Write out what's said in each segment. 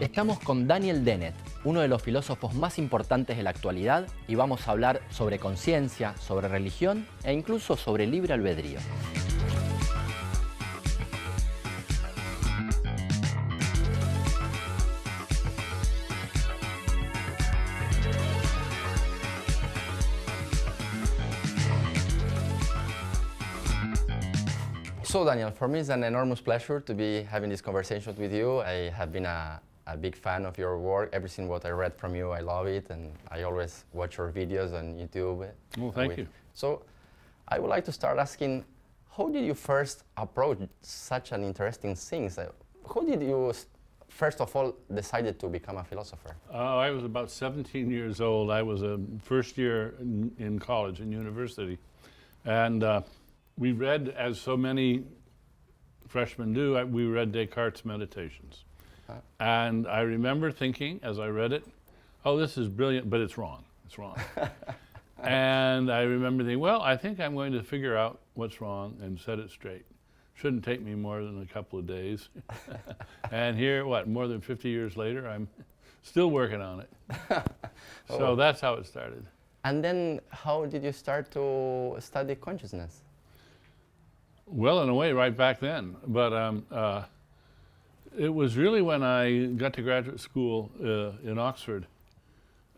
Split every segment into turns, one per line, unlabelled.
Estamos con Dennett, uno de los filósofos más importantes de la actualidad, y vamos a hablar sobre conciencia, sobre religión e incluso sobre libre albedrío.
So Daniel, for me it's an enormous pleasure to be having this conversation with you. I have been a big fan of your work. Everything what I read from you, I love it, and I always watch your videos on YouTube.
Well, thank you.
So I would like to start asking, how did you first approach such an interesting thing? How did you, first of all, decided to become a philosopher?
I was about 17 years old. I was a first year in college, in university. And we read, as so many freshmen do, we read Descartes' Meditations. And I remember thinking, as I read it, oh, this is brilliant, but it's wrong. It's wrong. And I remember thinking, well, I think I'm going to figure out what's wrong and set it straight. Shouldn't take me more than a couple of days. And here, more than 50 years later, I'm still working on it. So that's how it started.
And then how did you start to study consciousness?
Well, in a way, right back then. But it was really when I got to graduate school in Oxford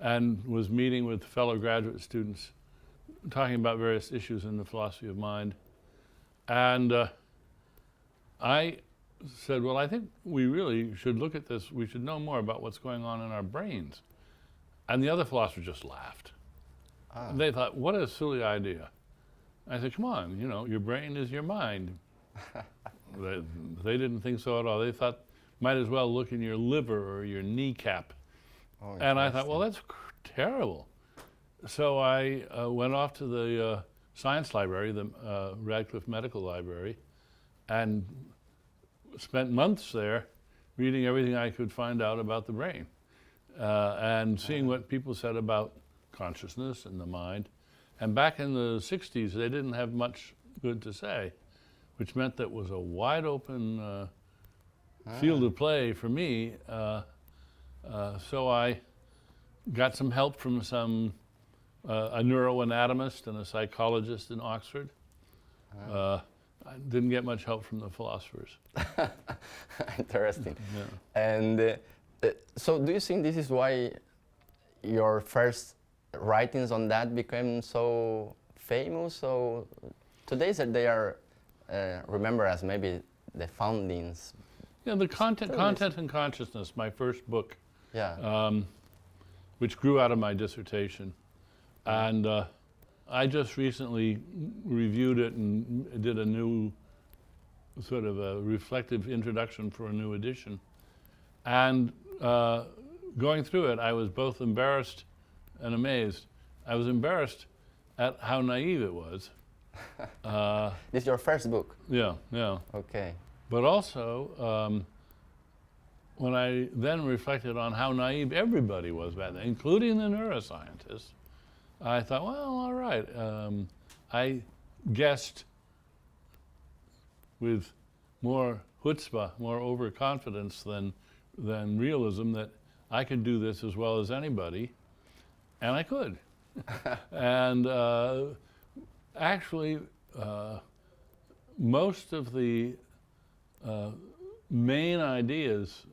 and was meeting with fellow graduate students talking about various issues in the philosophy of mind. And I said, well, I think we really should look at this. We should know more about what's going on in our brains. And the other philosophers just laughed. They thought, what a silly idea. I said, come on, you know, your brain is your mind. They didn't think so at all. They thought, might as well look in your liver or your kneecap. And I thought, well, that's terrible. So I went off to the science library, the Radcliffe Medical Library, and spent months there reading everything I could find out about the brain and seeing what people said about consciousness and the mind. And back in the 60s, they didn't have much good to say, which meant that was a wide open field of play for me. So I got some help from a neuroanatomist and a psychologist in Oxford. I didn't get much help from the philosophers.
Interesting.
Yeah.
And so do you think this is why your first writings on that became so famous? So today they are remembered as maybe the foundings.
Yeah, the Content and Consciousness, my first book,
yeah.
Which grew out of my dissertation. And I just recently reviewed it and did a new sort of a reflective introduction for a new edition. And going through it, I was both embarrassed and amazed. I was embarrassed at how naive it was.
This is your first book?
Yeah, yeah.
Okay.
But also, when I then reflected on how naive everybody was back then, including the neuroscientists, I thought, well, all right. I guessed with more chutzpah, more overconfidence than realism that I could do this as well as anybody, and I could. And actually, most of the main ideas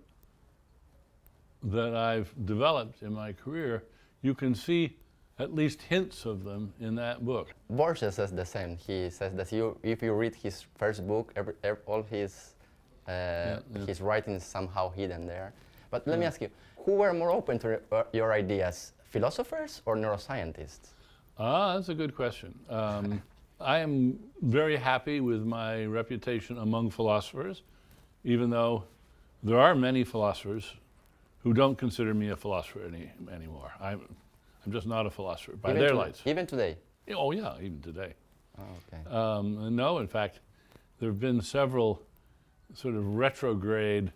that I've developed in my career, you can see at least hints of them in that book.
Borges says the same. He says that if you read his first book, all his writing is somehow hidden there. But let me ask you, who were more open to your ideas, philosophers or neuroscientists?
That's a good question. I am very happy with my reputation among philosophers, even though there are many philosophers who don't consider me a philosopher anymore. I'm just not a philosopher by their lights.
Even today?
Oh yeah, even today.
Oh, okay.
No, in fact, there have been several sort of retrograde,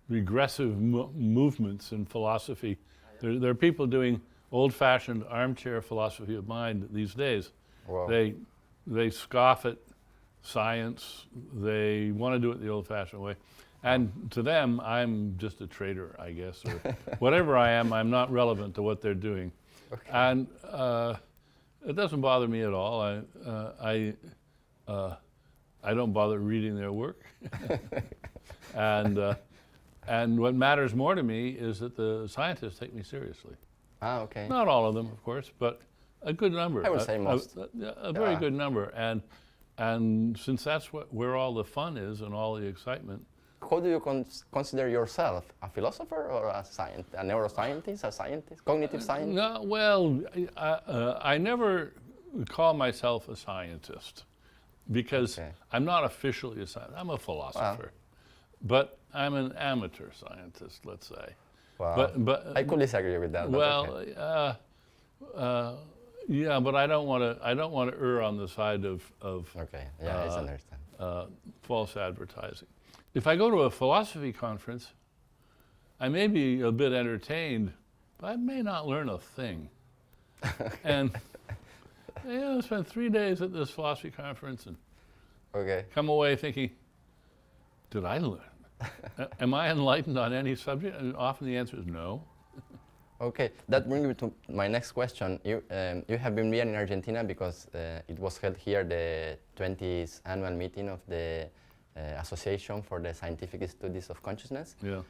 regressive movements in philosophy. There are people doing old-fashioned armchair philosophy of mind these days.
Wow.
They scoff at science. They want to do it the old-fashioned way. And to them, I'm just a traitor, I guess, or whatever I am, I'm not relevant to what they're doing.
Okay.
And it doesn't bother me at all. I don't bother reading their work. And what matters more to me is that the scientists take me seriously.
Ah, okay.
Not all of them, of course, but a good number.
I would say most.
A very good number. And since that's where all the fun is and all the excitement.
How do you consider yourself? A philosopher or a neuroscientist, a scientist, cognitive scientist?
No, well, I never call myself a scientist because I'm not officially a scientist. I'm a philosopher. But I'm an amateur scientist, let's say.
Wow.
But
I could disagree with that.
Well, yeah, but I don't want to err on the side of
okay. Yeah, I understand.
False advertising. If I go to a philosophy conference, I may be a bit entertained, but I may not learn a thing. And I spent 3 days at this philosophy conference and come away thinking, did I learn? Am I enlightened on any subject? And often the answer is no.
Okay, that brings me to my next question. You have been here in Argentina because it was held here, the 20th annual meeting of the Association for the Scientific Studies of Consciousness.
Yeah.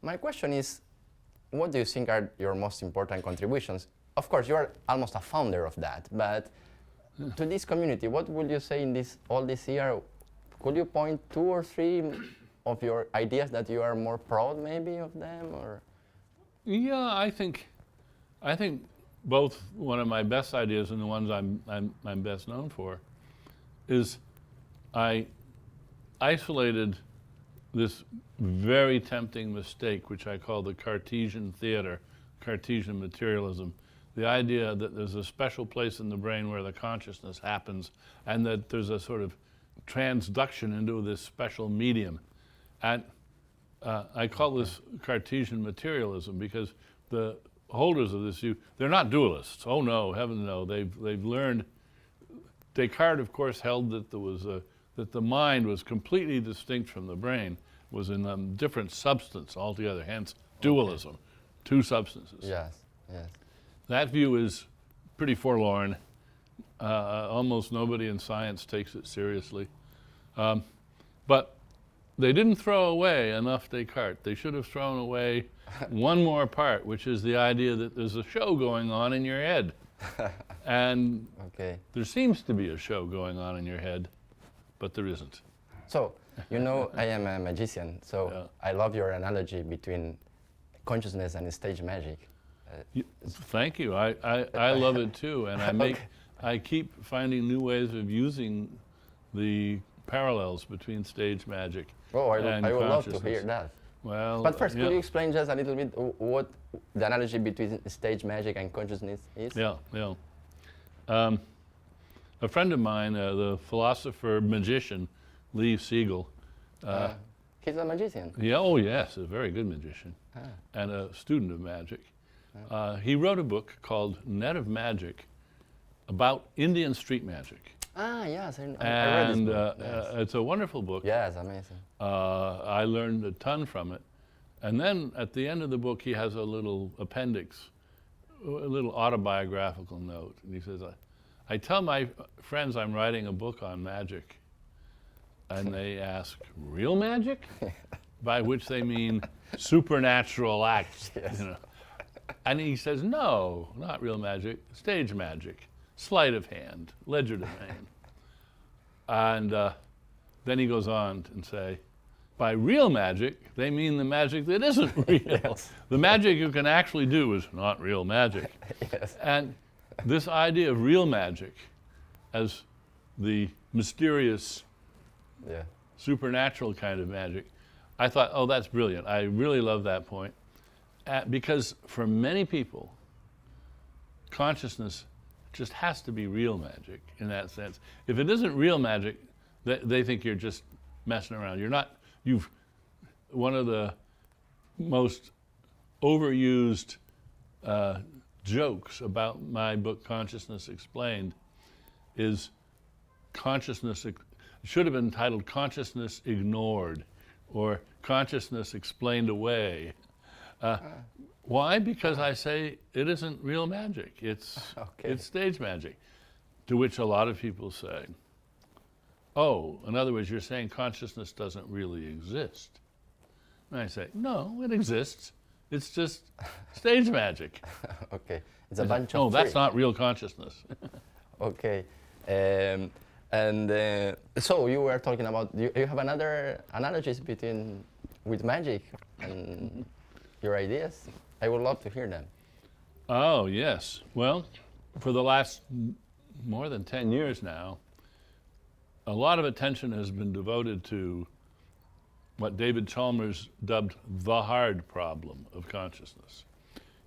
My question is, what do you think are your most important contributions? Of course, you are almost a founder of that, but to this community, what would you say in all this year? Could you point 2 or 3 of your ideas that you are more proud, maybe, of them, or?
Yeah, I think both one of my best ideas and the ones I'm best known for is I isolated this very tempting mistake, which I call the Cartesian theater, Cartesian materialism. The idea that there's a special place in the brain where the consciousness happens and that there's a sort of transduction into this special medium. And I call this Cartesian materialism because the holders of this view, they're not dualists. Oh no, heaven no. They've learned. Descartes, of course, held that that the mind was completely distinct from the brain, was in a different substance altogether. Hence, dualism, 2 substances.
Yes, yes.
That view is pretty forlorn. Almost nobody in science takes it seriously. But they didn't throw away enough Descartes. They should have thrown away one more part, which is the idea that there's a show going on in your head. And there seems to be a show going on in your head, but there isn't.
So, you know, I am a magician, so I love your analogy between consciousness and stage magic.
Thank you. I love it too, and I keep finding new ways of using the parallels between stage magic and
I would love to hear that.
Well,
but first, could you explain just a little bit what the analogy between stage magic and consciousness is?
Yeah. A friend of mine, the philosopher magician Lee Siegel.
He's a magician.
Yeah. Oh yes, a very good magician, and a student of magic. He wrote a book called Net of Magic about Indian street magic.
Ah, yes, I read this book.
It's a wonderful book.
Yes, amazing.
I learned a ton from it. And then at the end of the book, he has a little appendix, a little autobiographical note. And he says, I tell my friends I'm writing a book on magic. And they ask, real magic? By which they mean supernatural acts.
Yes.
You know. And he says, no, not real magic, stage magic, sleight of hand, legerdemain. And then he goes on and say, by real magic, they mean the magic that isn't real.
Yes.
The magic you can actually do is not real magic.
Yes.
And this idea of real magic as the mysterious, supernatural kind of magic, I thought, oh, that's brilliant. I really love that point. Because for many people, consciousness just has to be real magic in that sense. If it isn't real magic, they think you're just messing around. One of the most overused jokes about my book, Consciousness Explained, is consciousness, it should have been entitled Consciousness Ignored or Consciousness Explained Away. Why? Because I say it isn't real magic. It's stage magic. To which a lot of people say, oh, in other words, you're saying consciousness doesn't really exist. And I say, no, it exists. It's just stage magic.
Okay, it's a bunch of
no, that's not real consciousness.
Okay, so you were talking about, you have another analogies with magic and your ideas. I would love to hear them.
Oh, yes. Well, for the last more than 10 years now, a lot of attention has been devoted to what David Chalmers dubbed the hard problem of consciousness.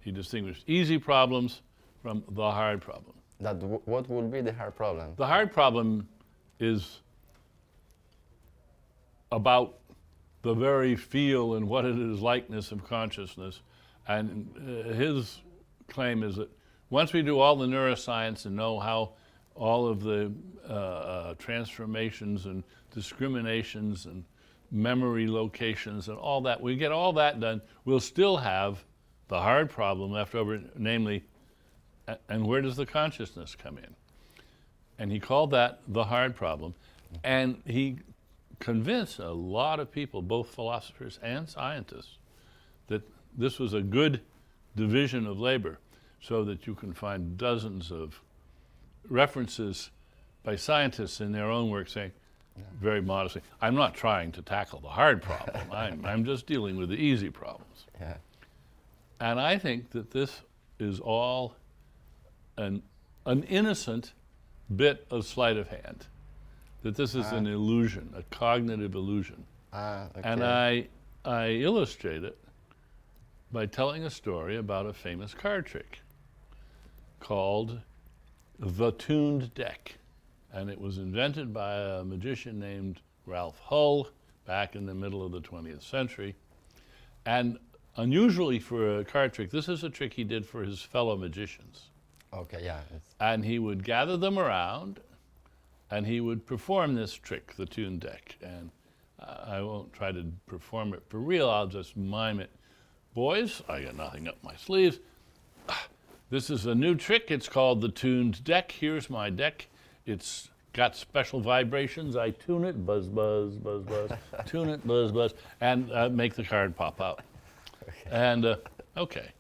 He distinguished easy problems from the hard problem.
What would be the hard problem?
The hard problem is about the very feel and what it is likeness of consciousness. And his claim is that once we do all the neuroscience and know how all of the transformations and discriminations and memory locations and all that, we get all that done, we'll still have the hard problem left over, namely, and where does the consciousness come in? And he called that the hard problem. And he convinced a lot of people, both philosophers and scientists, that this was a good division of labor, so that you can find dozens of references by scientists in their own work saying, very modestly, I'm not trying to tackle the hard problem. I'm just dealing with the easy problems.
Yeah.
And I think that this is all an innocent bit of sleight of hand, that this is an illusion, a cognitive illusion.
Okay.
And I illustrate it by telling a story about a famous card trick called the tuned deck. And it was invented by a magician named Ralph Hull back in the middle of the 20th century. And unusually for a card trick, this is a trick he did for his fellow magicians.
Okay, yeah.
And he would gather them around and he would perform this trick, the tuned deck. And I won't try to perform it for real, I'll just mime it. Boys, I got nothing up my sleeves. This is a new trick, it's called the tuned deck. Here's my deck. It's got special vibrations. I tune it, buzz, buzz, buzz, buzz, tune it, buzz, buzz, and make the card pop out. Okay. And, okay,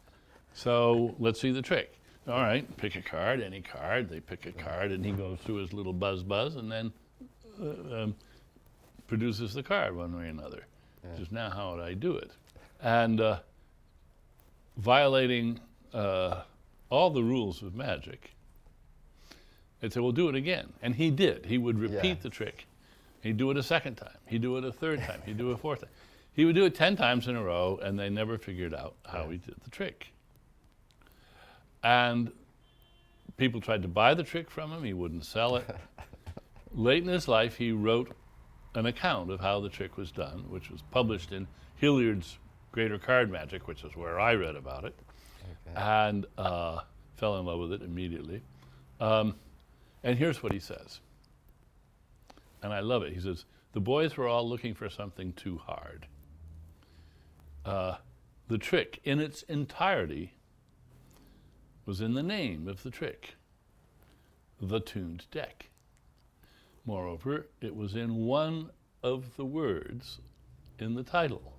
so let's see the trick. All right, pick a card, any card. They pick a card, and he goes through his little buzz, buzz, and then produces the card one way or another. Yeah. Which is now how would I do it? And violating all the rules of magic, they'd say, well, do it again. And he did. He would repeat the trick. He'd do it a second time. He'd do it a third time. He'd do it a fourth time. He would do it 10 times in a row, and they never figured out how he did the trick. And people tried to buy the trick from him. He wouldn't sell it. Late in his life, he wrote an account of how the trick was done, which was published in Hilliard's Greater Card Magic, which is where I read about it, and fell in love with it immediately. And here's what he says, and I love it. He says, the boys were all looking for something too hard. The trick in its entirety was in the name of the trick, the tuned deck. Moreover, it was in one of the words in the title.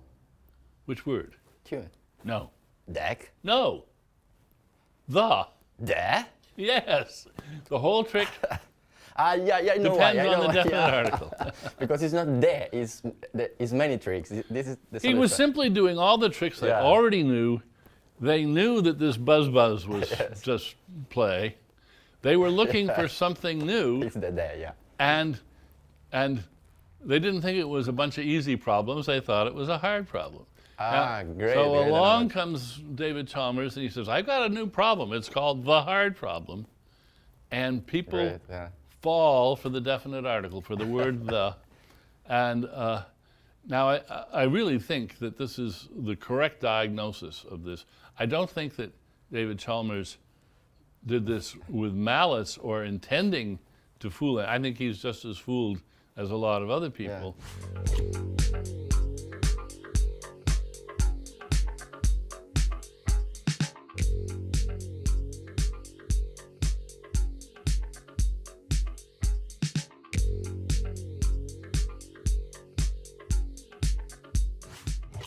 Which word?
Tune.
No.
Deck?
No. The.
De?
Yes. The whole trick
I know
depends on the definite article.
Because it's not de, it's many tricks. This is the
He was simply doing all the tricks they already knew. They knew that this buzz buzz was just play. They were looking for something new.
It's the de, yeah.
And they didn't think it was a bunch of easy problems. They thought it was a hard problem.
Great.
So along comes David Chalmers, and he says, I've got a new problem. It's called the hard problem. And people fall for the definite article, for the word the. And now I really think that this is the correct diagnosis of this. I don't think that David Chalmers did this with malice or intending to fool it. I think he's just as fooled as a lot of other people.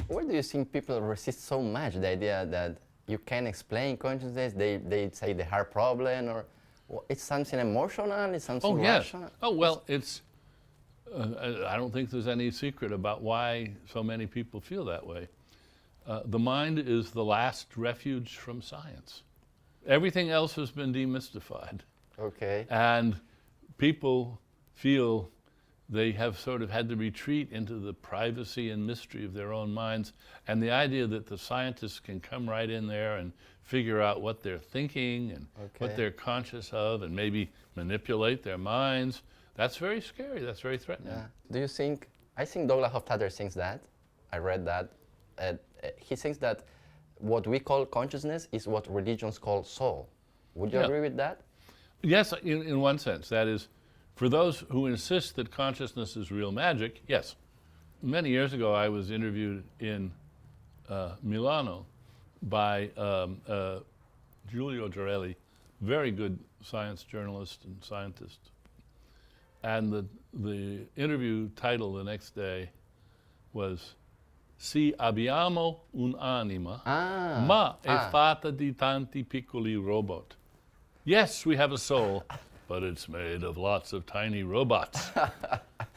Why do you think people resist so much the idea that you can explain consciousness? They say they have a problem, or it's something emotional, it's something rational?
Oh, well, it's, I don't think there's any secret about why so many people feel that way. The mind is the last refuge from science. Everything else has been demystified.
Okay.
And people feel they have sort of had to retreat into the privacy and mystery of their own minds, and the idea that the scientists can come right in there and figure out what they're thinking and what they're conscious of and maybe manipulate their minds, that's very scary, that's very threatening.
Yeah. Do you think, I think Douglas Hofstadter thinks that, I read that, he thinks that what we call consciousness is what religions call soul. Would you agree with that?
Yes, in one sense. That is, for those who insist that consciousness is real magic, yes. Many years ago, I was interviewed in Milano by Giulio Girelli, very good science journalist and scientist. And the interview title the next day was "Si abbiamo un'anima, ma è fatta di tanti piccoli robot." Yes, we have a soul, but it's made of lots of tiny robots.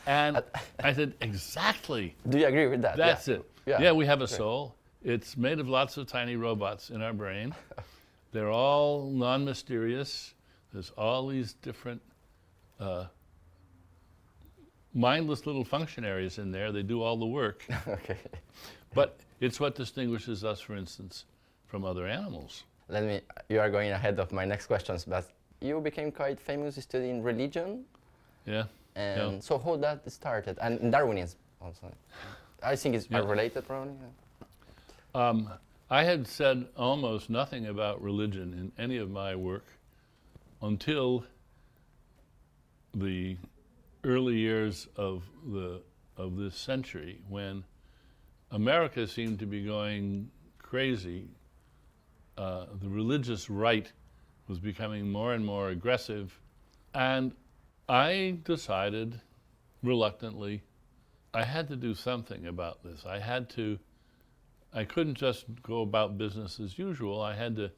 And I said, exactly.
Do you agree with that?
That's it. Yeah, we have a soul. It's made of lots of tiny robots in our brain. They're all non-mysterious. There's all these different mindless little functionaries in there. They do all the work.
Okay.
But it's what distinguishes us, for instance, from other animals.
You are going ahead of my next questions, but you became quite famous studying religion.
Yeah.
And so how that started? And Darwinism also. I think it's related probably.
I had said almost nothing about religion in any of my work until the early years of this century, when America seemed to be going crazy. The religious right was becoming more and more aggressive, and I decided, reluctantly, I had to do something about this. I couldn't just go about business as usual. I had to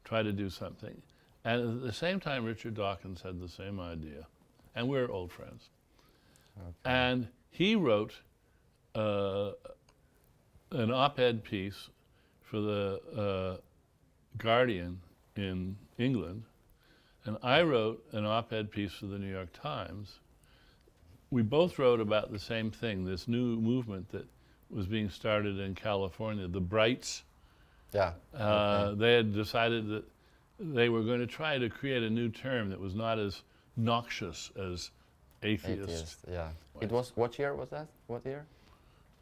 try to do something. And at the same time, Richard Dawkins had the same idea, and we're old friends. Okay. And he wrote an op-ed piece for the Guardian in England, and I wrote an op-ed piece for the New York Times. We both wrote about the same thing, this new movement that was being started in California, the Brights.
Yeah.
They had decided that they were going to try to create a new term that was not as noxious as atheist.
Yeah. It was, what year was that? What year?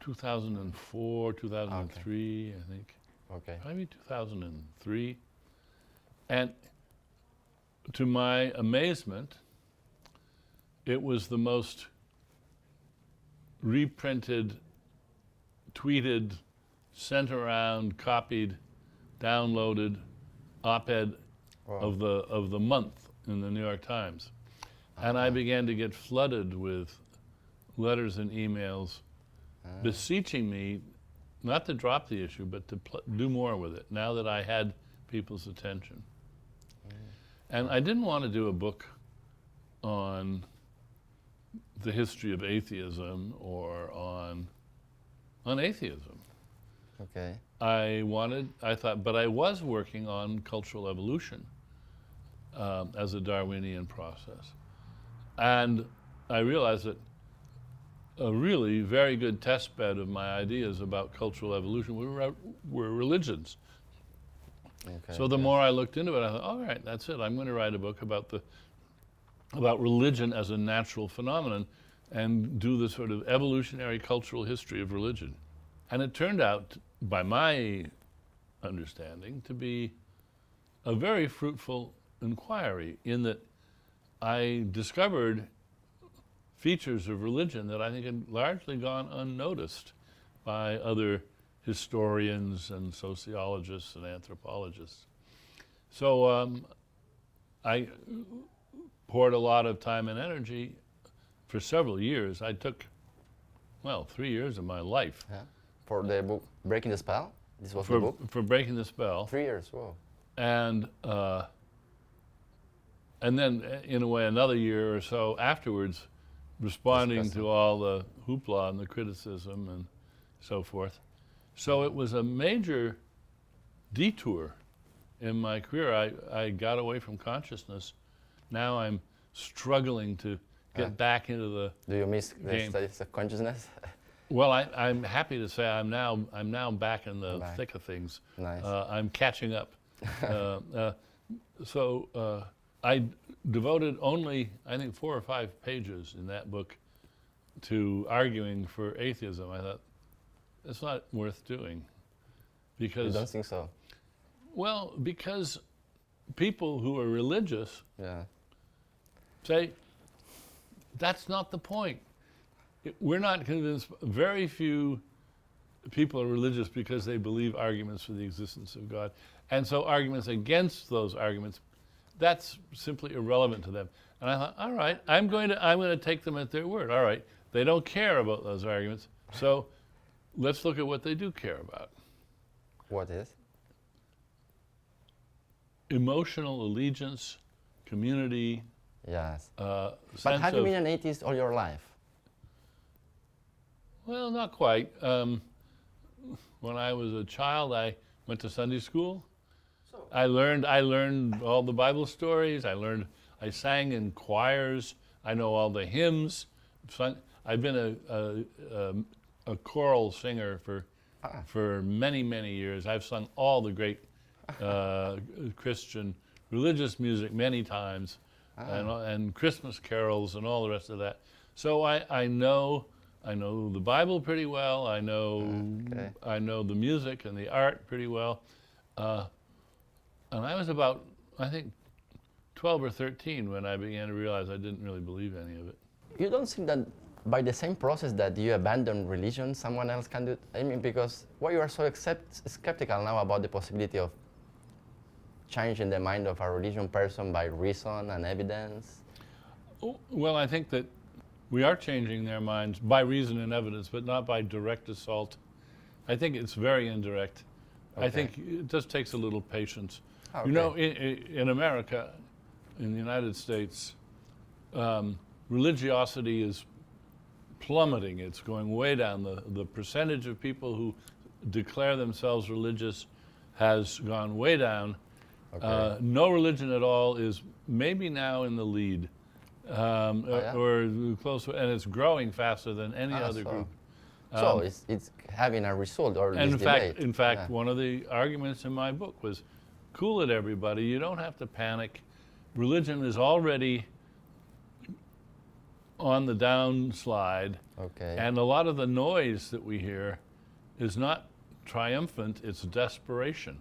2004, 2003, I think.
Okay.
Maybe 2003. And to my amazement, it was the most reprinted, tweeted, sent around, copied, downloaded op-ed of the month in the New York Times. And I began to get flooded with letters and emails beseeching me not to drop the issue, but to do more with it, now that I had people's attention. And I didn't want to do a book on the history of atheism or on atheism.
Okay.
I thought, but I was working on cultural evolution as a Darwinian process. And I realized that a really very good test bed of my ideas about cultural evolution were religions.
Okay,
so the more I looked into it, I thought, all right, that's it. I'm going to write a book about religion as a natural phenomenon and do the sort of evolutionary cultural history of religion. And it turned out, by my understanding, to be a very fruitful inquiry, in that I discovered features of religion that I think had largely gone unnoticed by other historians and sociologists and anthropologists. So I poured a lot of time and energy for several years. I took, 3 years of my life.
Yeah. For the book Breaking the Spell? This was the book?
For Breaking the Spell.
3 years, whoa.
And then, in a way, another year or so afterwards, responding to all the hoopla and the criticism and so forth. So it was a major detour in my career. I got away from consciousness. Now I'm struggling to get back into the
Do you miss the
game.
studies of consciousness?
Well, I'm happy to say I'm now back in the thick of things.
Nice.
I'm catching up. So I devoted only, I think, 4 or 5 pages in that book to arguing for atheism. I thought, it's not worth doing. Because,
You don't think so?
well, because people who are religious
Yeah.
say, that's not the point. We're not convinced. Very few people are religious because they believe arguments for the existence of God. And so arguments against those arguments, that's simply irrelevant to them. And I thought, all right, I'm going to take them at their word. All right, they don't care about those arguments, so let's look at what they do care about.
What is?
Emotional allegiance, community.
Yes. But
Sense
have you
of-
been an atheist all your life?
Well, not quite. When I was a child, I went to Sunday school. I learned all the Bible stories. I sang in choirs. I know all the hymns. I've been a choral singer for many, many years. I've sung all the great Christian religious music many times, and Christmas carols and all the rest of that. So I know the Bible pretty well. I know the music and the art pretty well. And I was about, I think, 12 or 13 when I began to realize I didn't really believe any of it.
You don't think that by the same process that you abandon religion, someone else can do it? I mean, because why you are so skeptical now about the possibility of changing the mind of a religion person by reason and evidence?
Well, I think that we are changing their minds by reason and evidence, but not by direct assault. I think it's very indirect. I think it just takes a little patience.
Okay.
You know, in America, in the United States, religiosity is plummeting. It's going way down. The percentage of people who declare themselves religious has gone way down.
Okay.
No religion at all is maybe now in the lead, or close, and it's growing faster than any other group.
So it's having a result or
And
this debate.
in fact, one of the arguments in my book was, cool it, everybody. You don't have to panic. Religion is already on the downslide.
Okay.
And a lot of the noise that we hear is not triumphant, it's desperation.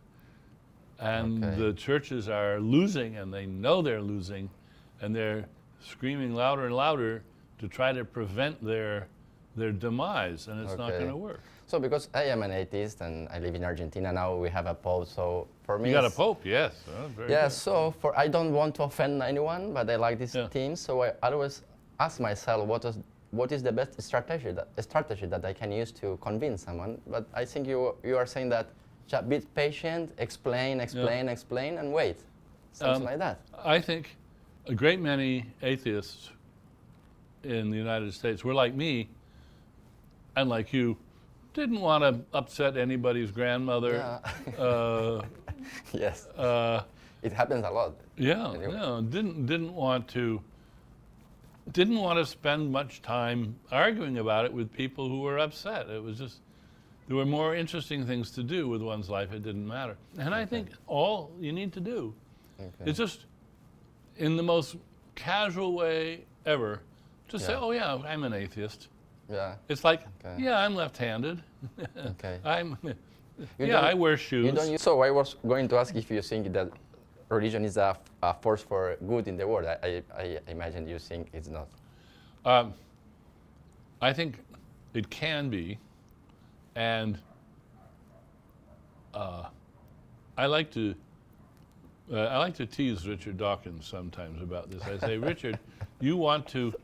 And the churches are losing, and they know they're losing, and they're screaming louder and louder to try to prevent their demise, and it's not going to work.
So because I am an atheist and I live in Argentina now, we have a pope, so for me...
You got a pope, yes. Very good.
So I don't want to offend anyone, but I like this theme, so I always ask myself what is the best strategy that I can use to convince someone. But I think you are saying that just be patient, explain, and wait. Something like that.
I think a great many atheists in the United States were like me, and like you, didn't want to upset anybody's grandmother.
Yeah. Yes. It happens a lot.
Yeah,
anyway.
yeah. Didn't want to spend much time arguing about it with people who were upset. It was just, there were more interesting things to do with one's life. It didn't matter. And I think all you need to do is just, in the most casual way ever, just say, oh yeah, I'm an atheist.
Yeah.
It's like, yeah, I'm left-handed.
Okay.
I wear shoes.
So I was going to ask if you think that religion is a force for good in the world. I imagine you think it's not.
I think it can be, and I like to tease Richard Dawkins sometimes about this. I say, Richard, you want to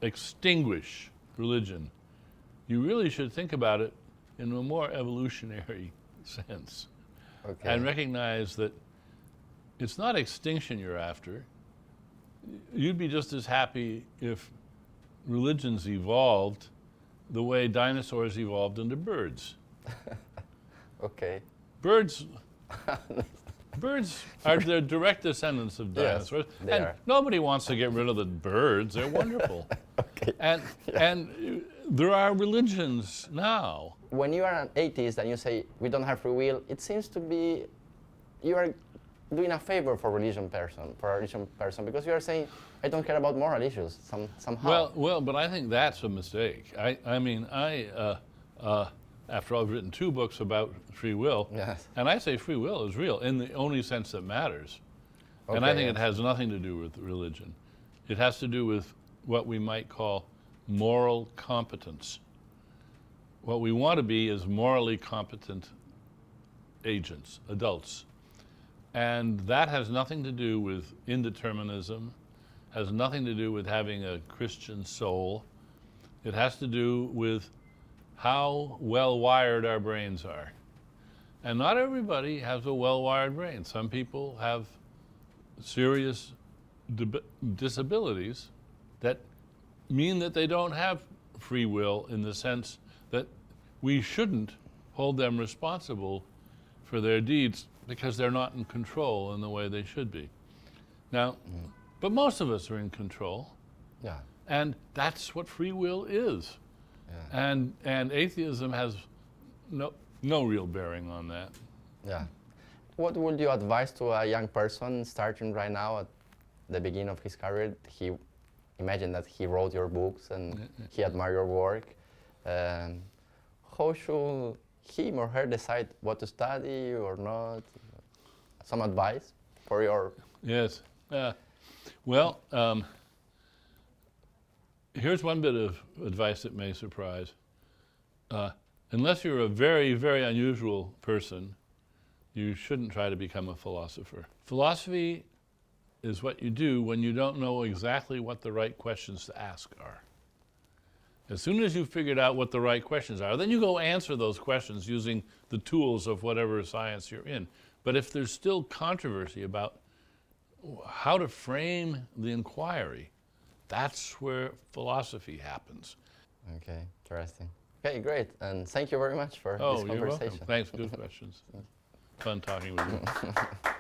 extinguish religion. You really should think about it in a more evolutionary sense,
Okay.
and recognize that it's not extinction you're after. You'd be just as happy if religions evolved the way dinosaurs evolved into birds.
Okay.
Birds are the direct descendants of
Yes,
dinosaurs,
they
and
are.
nobody wants to get rid of the birds. They're wonderful.
Okay.
And there are religions now.
When you are an atheist and you say we don't have free will, it seems to be you are doing a favor for a religion person, because you are saying I don't care about moral issues somehow.
Well, but I think that's a mistake. I mean, after all, I've written 2 books about free will,
Yes.
and I say free will is real in the only sense that matters. And
Okay,
I think it
yes.
has nothing to do with religion. It has to do with what we might call moral competence. What we want to be is morally competent agents, adults. And that has nothing to do with indeterminism, has nothing to do with having a Christian soul. It has to do with how well-wired our brains are. And not everybody has a well-wired brain. Some people have serious disabilities that mean that they don't have free will, in the sense that we shouldn't hold them responsible for their deeds because they're not in control in the way they should be. Now, but most of us are in control,
Yeah.
and that's what free will is.
Yeah.
And atheism has no real bearing on that.
Yeah. What would you advise to a young person starting right now at the beginning of his career? He imagine that he wrote your books and he admired your work. How should him or her decide what to study or not? Some advice for your...
Yes. Well, here's one bit of advice that may surprise. Unless you're a very, very unusual person, you shouldn't try to become a philosopher. Philosophy is what you do when you don't know exactly what the right questions to ask are. As soon as you've figured out what the right questions are, then you go answer those questions using the tools of whatever science you're in. But if there's still controversy about how to frame the inquiry, that's where philosophy happens.
Okay, interesting. Okay, great. And thank you very much for this
Oh,
conversation.
you're welcome. Thanks, good questions. Fun talking with you.